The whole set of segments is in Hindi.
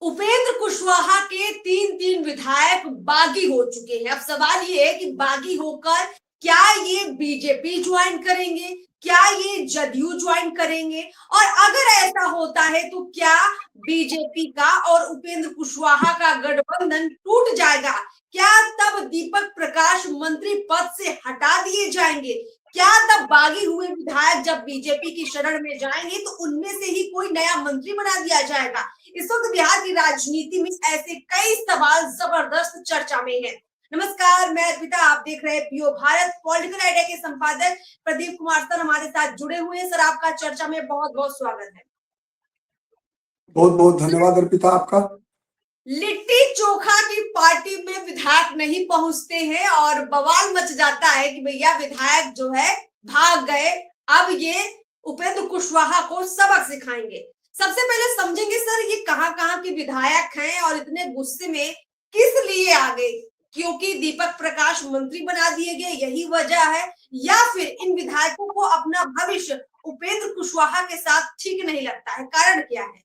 उपेंद्र कुशवाहा के तीन विधायक बागी हो चुके हैं। अब सवाल ये है कि बागी होकर क्या ये बीजेपी ज्वाइन करेंगे, क्या ये जदयू ज्वाइन करेंगे, और अगर ऐसा होता है तो क्या बीजेपी का और उपेंद्र कुशवाहा का गठबंधन टूट जाएगा? क्या तब दीपक प्रकाश मंत्री पद से हटा दिए जाएंगे? क्या तब बागी हुए विधायक जब बीजेपी की शरण में जाएंगे तो उनमें से ही कोई नया मंत्री बना दिया जाएगा? इस वक्त बिहार की राजनीति में ऐसे कई सवाल जबरदस्त चर्चा में हैं। नमस्कार, मैं अर्पिता, आप देख रहे हैं पीओ भारत। पॉलिटिकल आइडिया के संपादक प्रदीप कुमार सर हमारे साथ जुड़े हुए हैं। सर, आपका चर्चा में बहुत बहुत स्वागत है। बहुत बहुत धन्यवाद अर्पिता आपका। लिट्टी चोखा की पार्टी में विधायक नहीं पहुंचते हैं और बवाल मच जाता है कि भैया विधायक जो है भाग गए, अब ये उपेंद्र कुशवाहा को सबक सिखाएंगे। सबसे पहले समझेंगे सर, ये कहाँ के विधायक हैं और इतने गुस्से में किस लिए आ गए? क्योंकि दीपक प्रकाश मंत्री बना दिए गए, यही वजह है, या फिर इन विधायकों को अपना भविष्य उपेंद्र कुशवाहा के साथ ठीक नहीं लगता है? कारण क्या है?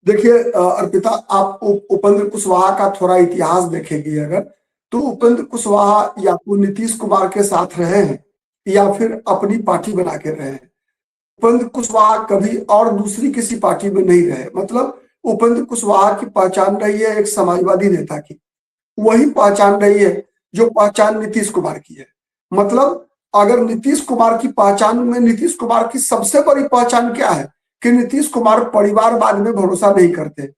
देखिए अर्पिता, आप उपेंद्र कुशवाहा का थोड़ा इतिहास देखेंगे अगर, तो उपेंद्र कुशवाहा या तो नीतीश कुमार के साथ रहे हैं या फिर अपनी पार्टी बना के रहे हैं। उपेंद्र कुशवाहा कभी और दूसरी किसी पार्टी में नहीं रहे। मतलब उपेंद्र कुशवाहा की पहचान रही है एक समाजवादी नेता की, वही पहचान रही है जो पहचान नीतीश कुमार की है। मतलब अगर नीतीश कुमार की पहचान में, नीतीश कुमार की सबसे बड़ी पहचान क्या है कि नीतीश कुमार परिवारवाद में भरोसा नहीं करते।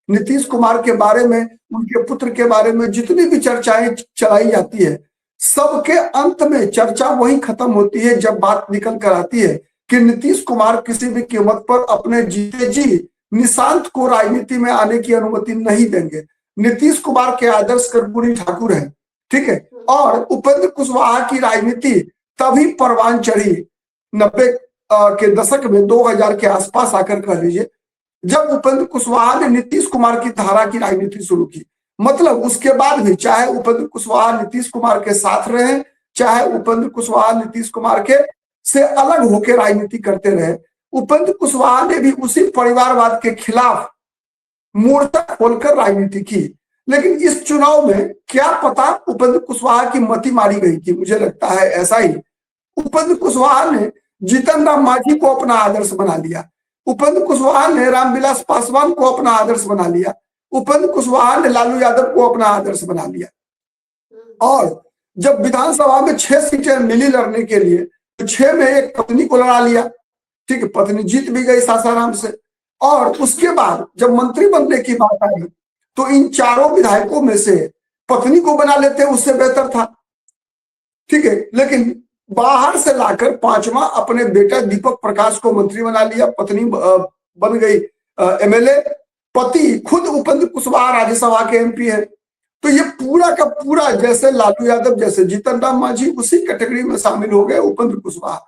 नीतीश कुमार के बारे में, उनके पुत्र के बारे में जितनी भी चर्चाएं चलाई जाती है, सबके अंत में चर्चा वही खत्म होती है जब बात निकल कर आती है कि नीतीश कुमार किसी भी कीमत पर अपने जीते जी निशांत को राजनीति में आने की अनुमति नहीं देंगे। नीतीश कुमार के आदर्श कर्पूरी ठाकुर है, ठीक है। और उपेंद्र कुशवाहा की राजनीति तभी परवान चढ़ी 90 के दशक में, 2000 के आसपास आकर कह लीजिए, जब उपेंद्र कुशवाहा ने नीतीश कुमार की धारा की राजनीति शुरू की। मतलब उसके बाद भी चाहे उपेंद्र कुशवाहा नीतीश कुमार के साथ रहे, चाहे उपेंद्र कुशवाहा नीतीश कुमार के से अलग होकर राजनीति करते रहे, उपेंद्र कुशवाहा ने भी उसी परिवारवाद के खिलाफ मोर्चा खोलकर राजनीति की। लेकिन इस चुनाव में क्या पता उपेंद्र कुशवाहा की मति मारी गई थी, मुझे लगता है ऐसा ही। उपेंद्र कुशवाहा ने जीतन राम मांझी को अपना आदर्श बना लिया, उपेंद्र कुशवाहा ने रामविलास पासवान को अपना आदर्श बना लिया, उपेंद्र कुशवाहा ने लालू यादव को अपना आदर्श बना लिया। और जब विधानसभा में 6 सीटें मिली लड़ने के लिए, तो 6 में एक पत्नी को लड़ा लिया, ठीक है, पत्नी जीत भी गई सासाराम से। और उसके बाद जब मंत्री बनने की बात आई तो इन चारों विधायकों में से पत्नी को बना लेते, उससे बेहतर था, ठीक है। लेकिन बाहर से लाकर 5वां अपने बेटा दीपक प्रकाश को मंत्री बना लिया, पत्नी बन गई एमएलए, पति खुद उपेंद्र कुशवाहा राज्यसभा के एमपी है। तो ये पूरा का पूरा जैसे लालू यादव, जैसे जीतन राम मांझी उसी कैटेगरी में शामिल हो गए उपेंद्र कुशवाहा।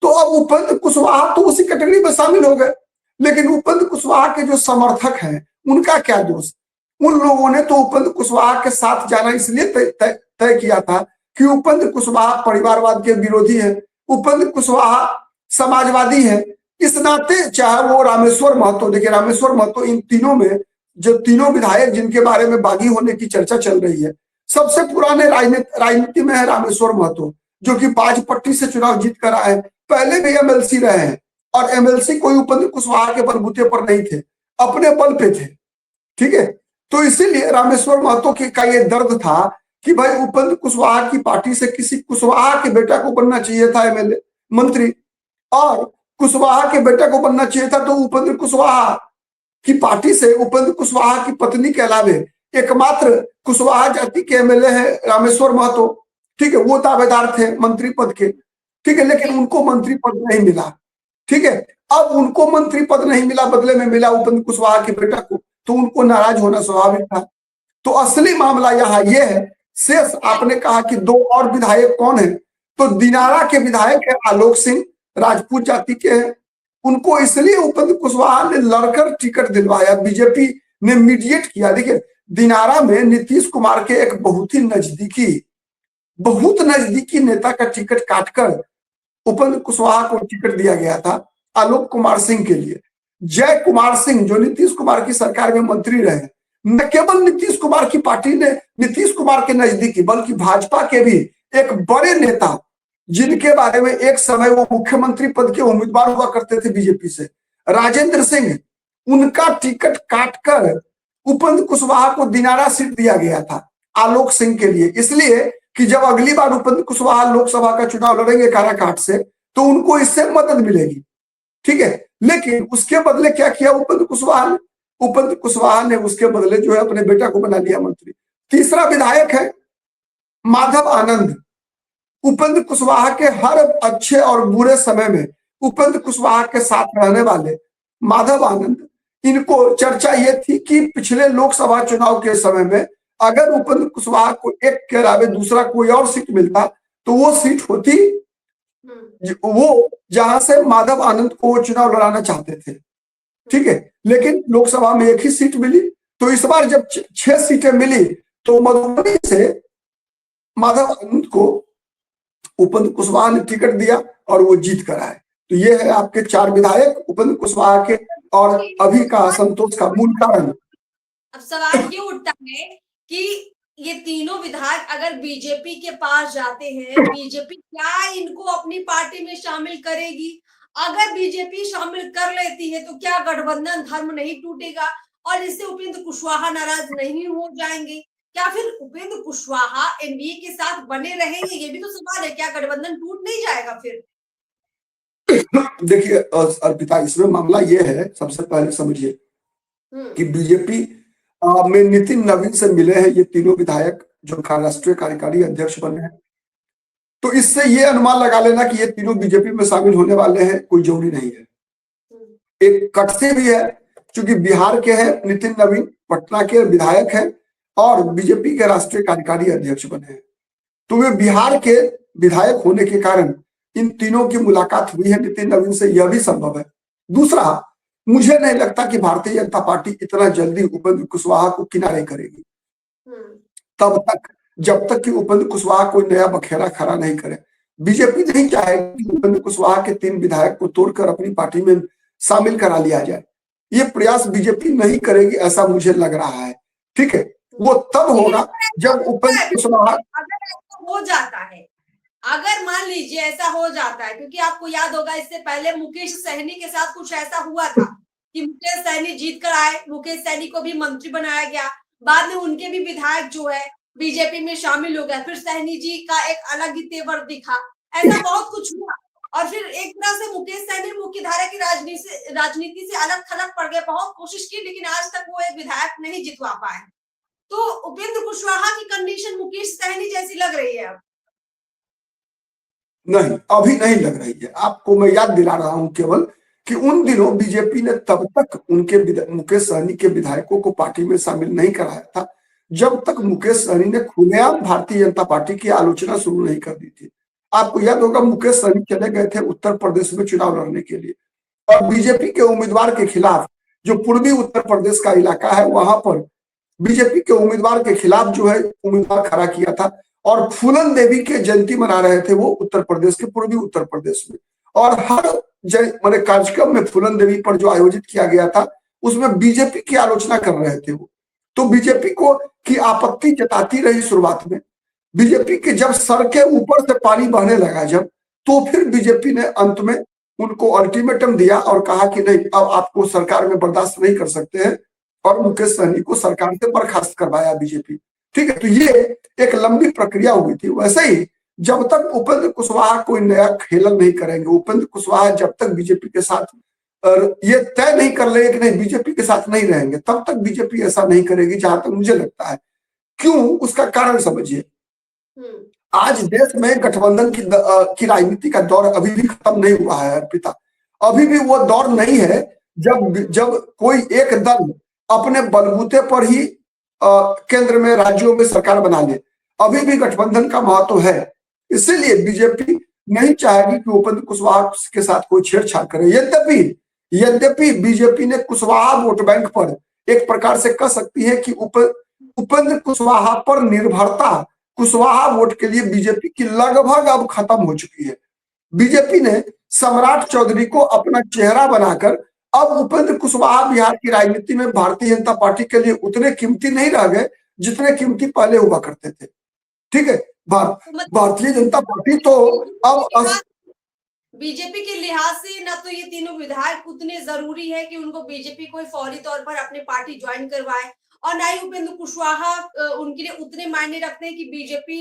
तो अब उपेंद्र कुशवाहा तो उसी कैटेगरी में शामिल हो गए, लेकिन उपेंद्र कुशवाहा के जो समर्थक हैं उनका क्या दोष? उन लोगों ने तो उपेंद्र कुशवाहा के साथ जाना इसलिए तय किया था कि उपेंद्र कुशवाहा परिवारवाद के विरोधी है, उपेंद्र कुशवाहा समाजवादी है। इस नाते चाहे वो रामेश्वर महतो, देखिए रामेश्वर महतो, इन तीनों में जो तीनों विधायक जिनके बारे में बागी होने की चर्चा चल रही है, सबसे पुराने राजनीति में है रामेश्वर महतो, जो कि बाजपट्टी से चुनाव जीत कर आए, पहले भी एमएलसी रहे हैं। और एमएलसी कोई उपेंद्र कुशवाहा के बलबूते पर नहीं थे, अपने बल पे थे, ठीक है। तो इसीलिए रामेश्वर महतो का ये दर्द था कि भाई उपेंद्र कुशवाहा की पार्टी से किसी कुशवाहा के बेटा को बनना चाहिए था एमएलए मंत्री, और कुशवाहा के बेटा को बनना चाहिए था। तो उपेंद्र कुशवाहा की पार्टी से उपेंद्र कुशवाहा की पत्नी के अलावे एकमात्र कुशवाहा जाति के एमएलए है रामेश्वर महतो, ठीक है, वो दावेदार थे मंत्री पद के, ठीक है। लेकिन उनको मंत्री पद नहीं मिला, ठीक है। अब उनको मंत्री पद नहीं मिला, बदले में मिला उपेंद्र कुशवाहा के बेटा को, तो उनको नाराज होना स्वाभाविक था। तो असली मामला यहाँ ये है। शेष आपने कहा कि 2 और विधायक कौन है, तो दिनारा के विधायक है आलोक सिंह, राजपूत जाति के हैं। उनको इसलिए उपेंद्र कुशवाहा ने लड़कर टिकट दिलवाया, बीजेपी ने मीडिएट किया। देखिए दिनारा में नीतीश कुमार के एक बहुत नजदीकी नेता का टिकट काटकर उपेंद्र कुशवाहा को टिकट दिया गया था, आलोक कुमार सिंह के लिए। जय कुमार सिंह जो नीतीश कुमार की सरकार में मंत्री रहे, न केवल नीतीश कुमार की पार्टी ने नीतीश कुमार के नजदीकी बल्कि भाजपा के भी एक बड़े नेता, जिनके बारे में एक समय वो मुख्यमंत्री पद के उम्मीदवार हुआ करते थे बीजेपी से, राजेंद्र सिंह, उनका टिकट काटकर उपेंद्र कुशवाहा को दिनारा सीट दिया गया था आलोक सिंह के लिए, इसलिए कि जब अगली बार उपेंद्र कुशवाहा लोकसभा का चुनाव लड़ेंगे काराकाट से तो उनको इससे मदद मिलेगी, ठीक है। लेकिन उसके बदले क्या किया उपेंद्र कुशवाहा ने? उपेंद्र कुशवाहा ने उसके बदले जो है अपने बेटा को बना लिया मंत्री। तीसरा विधायक है माधव आनंद, उपेंद्र कुशवाहा के हर अच्छे और बुरे समय में उपेंद्र कुशवाहा के साथ रहने वाले माधव आनंद, इनको चर्चा ये थी कि पिछले लोकसभा चुनाव के समय में अगर उपेंद्र कुशवाहा को एक के अलावा दूसरा कोई और सीट मिलता तो वो सीट होती वो जहां से माधव आनंद को चुनाव लड़ाना चाहते थे, ठीक है। लेकिन लोकसभा में एक ही सीट मिली, तो इस बार जब 6 सीटें मिली तो मधुबनी से माधव आनंद को उपेंद्र कुशवाहा ने टिकट दिया और वो जीत कर आए। तो ये है आपके 4 विधायक उपेंद्र कुशवाहा के और अभी का असंतोष का मूल कारण। अब सवाल ये उठता है कि ये तीनों विधायक अगर बीजेपी के पास जाते हैं, बीजेपी क्या इनको अपनी पार्टी में शामिल करेगी? अगर बीजेपी शामिल कर लेती है तो क्या गठबंधन धर्म नहीं टूटेगा और इससे उपेंद्र कुशवाहा नाराज नहीं हो जाएंगे? क्या फिर उपेंद्र कुशवाहा एनडीए के साथ बने रहेंगे? ये भी तो सवाल है, क्या गठबंधन टूट नहीं जाएगा फिर? देखिए अर्पिता, इसमें मामला ये है, सबसे पहले समझिए कि बीजेपी में नितिन नवीन से मिले हैं ये तीनों विधायक जो राष्ट्रीय कार्यकारी अध्यक्ष बने हैं, तो इससे ये अनुमान लगा लेना कि ये तीनों बीजेपी में शामिल होने वाले हैं कोई जरूरी नहीं है। एक कट से भी है, क्योंकि बिहार के हैं नितिन नवीन, पटना के विधायक हैं और बीजेपी के राष्ट्रीय कार्यकारी अध्यक्ष बने हैं, तो वे बिहार के विधायक होने के कारण इन तीनों की मुलाकात हुई है नितिन नवीन से, यह भी संभव है। दूसरा, मुझे नहीं लगता कि भारतीय जनता पार्टी इतना जल्दी उपेंद्र कुशवाहा को किनारे करेगी तब तक जब तक कि उपेंद्र कुशवाहा कोई नया बखेरा खड़ा नहीं करे। बीजेपी नहीं चाहेगी कि उपेंद्र कुशवाहा के 3 विधायक को तोड़कर अपनी पार्टी में शामिल करा लिया जाए, ये प्रयास बीजेपी नहीं करेगी, ऐसा मुझे लग रहा है, ठीक है। वो तब होगा जब उपेंद्र कुशवाहा, अगर ऐसा हो जाता है, अगर मान लीजिए ऐसा हो जाता है, क्योंकि आपको याद होगा इससे पहले मुकेश सहनी के साथ कुछ ऐसा हुआ था कि मुकेश सहनी जीत कर आए, मुकेश सहनी को भी मंत्री बनाया गया, बाद में उनके भी विधायक जो है बीजेपी में शामिल हो गए, फिर सहनी जी का एक अलग ही तेवर दिखा, ऐसा बहुत कुछ हुआ और फिर एक तरह से मुकेश सहनी मुख्यधारा की राजनीति से अलग थलग पड़ गए। बहुत कोशिश की लेकिन आज तक वो एक विधायक नहीं जितवा पाए। तो उपेंद्र कुशवाहा की कंडीशन मुकेश सहनी जैसी लग रही है अब? नहीं, अभी नहीं लग रही है। आपको मैं याद दिला रहा हूं केवल कि उन दिनों बीजेपी ने तब तक उनके मुकेश सहनी के विधायकों को पार्टी में शामिल नहीं कराया था जब तक मुकेश सहनी ने खुलेआम भारतीय जनता पार्टी की आलोचना शुरू नहीं कर दी थी। आपको याद होगा मुकेश सहनी चले गए थे उत्तर प्रदेश में चुनाव लड़ने के लिए और बीजेपी के उम्मीदवार के खिलाफ, जो पूर्वी उत्तर प्रदेश का इलाका है वहां पर बीजेपी के उम्मीदवार के खिलाफ जो है उम्मीदवार खड़ा किया था और फूलन देवी के जयंती मना रहे थे वो उत्तर प्रदेश के पूर्वी उत्तर प्रदेश में, और हर मैंने कार्यक्रम में फूलन देवी पर जो आयोजित किया गया था उसमें बीजेपी की आलोचना कर रहे थे वो। तो बीजेपी को की आपत्ति जताती रही शुरुआत में, बीजेपी के जब सर के ऊपर से पानी बहने लगा जब, तो फिर बीजेपी ने अंत में उनको अल्टीमेटम दिया और कहा कि नहीं, अब आपको सरकार में बर्दाश्त नहीं कर सकते हैं और मुकेश सहनी को सरकार से बर्खास्त करवाया बीजेपी, ठीक है। तो ये एक लंबी प्रक्रिया हुई थी। वैसे ही जब तक उपेंद्र कुशवाहा कोई नया खेलन नहीं करेंगे, उपेंद्र कुशवाहा जब तक बीजेपी के साथ ये तय नहीं कर लेंगे कि नहीं बीजेपी के साथ नहीं रहेंगे, तब तक बीजेपी ऐसा नहीं करेगी जहां तक मुझे लगता है। क्यों? उसका कारण समझिए। आज देश में गठबंधन की राजनीति का दौर अभी भी खत्म नहीं हुआ है अर्पिता, अभी भी वो दौर नहीं है जब कोई एक दल अपने बलबूते पर ही केंद्र में राज्यों में सरकार बना ले। अभी भी गठबंधन का महत्व है, इसीलिए बीजेपी नहीं चाहेगी कि उपेंद्र कुशवाहा के साथ कोई छेड़छाड़ करे। यद्यपि बीजेपी ने कुशवाहा वोट बैंक पर एक प्रकार से कह सकती है कि उपेंद्र कुशवाहा पर निर्भरता कुशवाहा वोट के लिए बीजेपी की लगभग अब खत्म हो चुकी है। बीजेपी ने सम्राट चौधरी को अपना चेहरा बनाकर अब उपेंद्र कुशवाहा बिहार की राजनीति में भारतीय जनता पार्टी के लिए उतने कीमती नहीं रह गए जितने कीमती पहले हुआ करते थे। ठीक है, भारतीय जनता पार्टी तो अब बीजेपी के लिहाज से ना तो ये तीनों विधायक उतने जरूरी है कि उनको बीजेपी कोई फौरी तौर पर अपने पार्टी ज्वाइन करवाए, और ना ही उपेंद्र कुशवाहा उनके लिए उतने मायने रखते हैं कि बीजेपी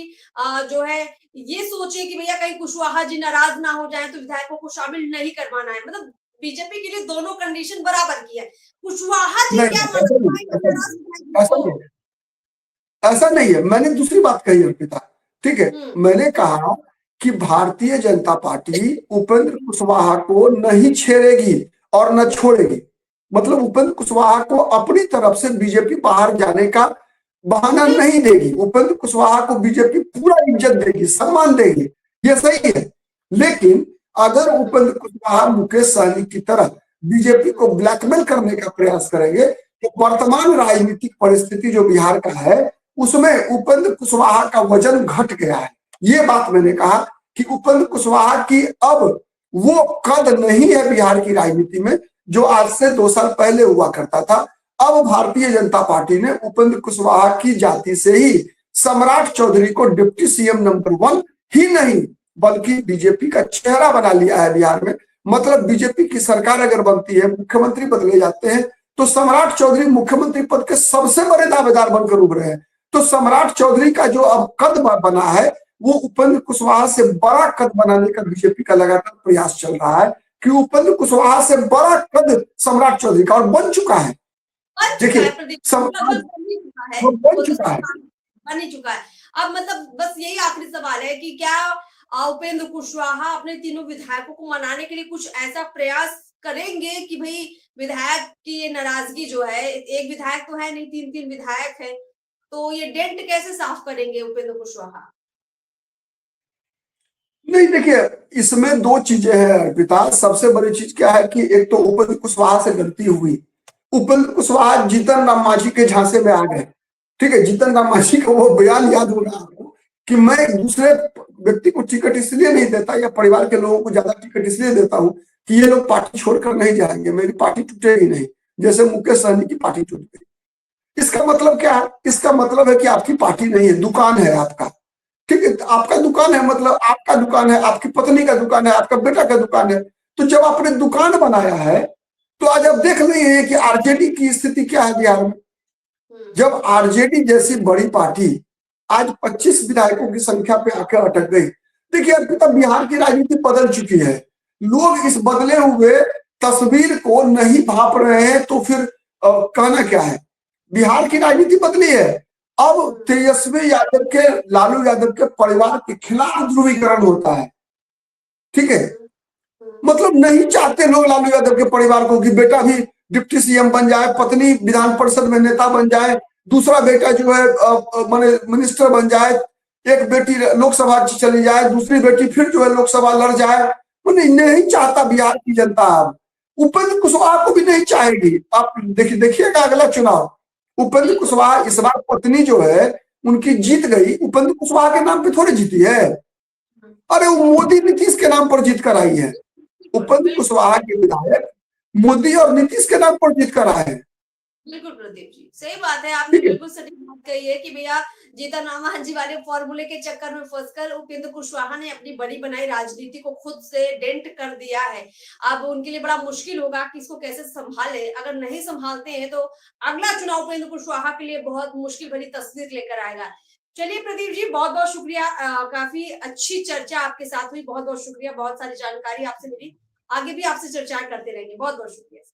जो है ये सोचे कि भैया कहीं कुशवाहा जी नाराज ना हो जाए तो विधायकों को शामिल नहीं करवाना है। मतलब बीजेपी के लिए दोनों कंडीशन बराबर की है। कुशवाहा जी क्या ऐसा नहीं है, मैंने दूसरी बात कही अर्पिता। ठीक है, मैंने कहा कि भारतीय जनता पार्टी उपेंद्र कुशवाहा को नहीं छेड़ेगी और न छोड़ेगी। मतलब उपेंद्र कुशवाहा को अपनी तरफ से बीजेपी बाहर जाने का बहाना नहीं देगी। उपेंद्र कुशवाहा को बीजेपी पूरा इज्जत देगी, सम्मान देगी, ये सही है। लेकिन अगर उपेंद्र कुशवाहा मुकेश सहनी की तरह बीजेपी को ब्लैकमेल करने का प्रयास करेंगे तो वर्तमान राजनीतिक परिस्थिति जो बिहार का है उसमें उपेंद्र कुशवाहा का वजन घट गया है। ये बात मैंने कहा कि उपेंद्र कुशवाहा की अब वो कद नहीं है बिहार की राजनीति में जो आज से 2 साल पहले हुआ करता था। अब भारतीय जनता पार्टी ने उपेंद्र कुशवाहा की जाति से ही सम्राट चौधरी को डिप्टी सीएम नंबर 1 ही नहीं बल्कि बीजेपी का चेहरा बना लिया है बिहार में। मतलब बीजेपी की सरकार अगर बनती है, मुख्यमंत्री बदले जाते हैं तो सम्राट चौधरी मुख्यमंत्री पद के सबसे बड़े दावेदार बनकर उभरे हैं। तो सम्राट चौधरी का जो अब कद बना है वो उपेंद्र कुशवाहा से बड़ा कद बनाने का बीजेपी का लगातार प्रयास चल रहा है कि उपेंद्र कुशवाहा से बड़ा कद सम्राट चौधरी का और बन चुका है। देखिए बन चुका है। अब मतलब बस यही आखिरी सवाल है कि क्या उपेंद्र कुशवाहा अपने तीनों विधायकों को मनाने के लिए कुछ ऐसा प्रयास करेंगे कि भाई विधायक की ये नाराजगी जो है, एक विधायक तो है नहीं, 3 विधायक है, तो ये डेंट कैसे साफ करेंगे उपेंद्र कुशवाहा? नहीं, देखिए इसमें 2 चीजें हैं अर्पिता। सबसे बड़ी चीज क्या है कि एक तो उपेंद्र कुशवाहा से गलती हुई। उपेंद्र कुशवाहा जीतन राम मांझी के झांसे में आ गए। ठीक है, जीतन राम मांझी का वो बयान याद होगा आपको कि मैं एक दूसरे व्यक्ति को टिकट इसलिए नहीं देता या परिवार के लोगों को ज्यादा टिकट इसलिए देता हूं कि ये लोग पार्टी छोड़कर नहीं जाएंगे, मेरी पार्टी टूटेगी नहीं, जैसे मुकेश सहनी की पार्टी टूट गई। इसका मतलब क्या है? इसका मतलब है कि आपकी पार्टी नहीं है, दुकान है आपका। ठीक है, आपका दुकान है, मतलब आपका दुकान है, आपकी पत्नी का दुकान है, आपका बेटा का दुकान है। तो जब आपने दुकान बनाया है तो आज आप देख रहे हैं कि आरजेडी की स्थिति क्या है बिहार में। जब आरजेडी जैसी बड़ी पार्टी आज 25 विधायकों की संख्या पे आकर अटक गई। देखिए अर्पिता, बिहार की राजनीति बदल चुकी है। लोग इस बदले हुए तस्वीर को नहीं भाप रहे हैं तो फिर कहना क्या है। बिहार की राजनीति बदली है। अब तेजस्वी यादव के, लालू यादव के परिवार के खिलाफ ध्रुवीकरण होता है। ठीक है, मतलब नहीं चाहते लोग लालू यादव के परिवार को कि बेटा भी डिप्टी सीएम बन जाए, पत्नी विधान परिषद में नेता बन जाए, दूसरा बेटा जो है मिनिस्टर बन जाए, एक बेटी लोकसभा चली जाए, दूसरी बेटी फिर जो है लोकसभा लड़ जाए। नहीं चाहता बिहार की जनता। अब उपेंद्र कुशवाहा को भी नहीं चाहेगी। आप देखिएगा अगला चुनाव, उपेंद्र कुशवाहा इस बार पत्नी जो है उनकी जीत गई, उपेंद्र कुशवाहा के नाम पे थोड़ी जीती है। अरे वो मोदी नीतीश के नाम पर जीत कर आई है। उपेंद्र कुशवाहा के विधायक मोदी और नीतीश के नाम पर जीत कर आए हैं। बिल्कुल प्रदीप जी, सही बात है, आपने बिल्कुल सटीक बात कही है कि भैया जीतन राम मांझी वाले फॉर्मूले के चक्कर में फंसकर उपेंद्र कुशवाहा ने अपनी बड़ी बनाई राजनीति को खुद से डेंट कर दिया है। अब उनके लिए बड़ा मुश्किल होगा कि इसको कैसे संभाले। अगर नहीं संभालते हैं तो अगला चुनाव उपेंद्र कुशवाहा के लिए बहुत मुश्किल भरी तस्वीर लेकर आएगा। चलिए प्रदीप जी, बहुत बहुत शुक्रिया, काफी अच्छी चर्चा आपके साथ हुई, बहुत बहुत शुक्रिया, बहुत सारी जानकारी आपसे मिली। आगे भी आपसे चर्चा करते रहेंगे, बहुत बहुत शुक्रिया।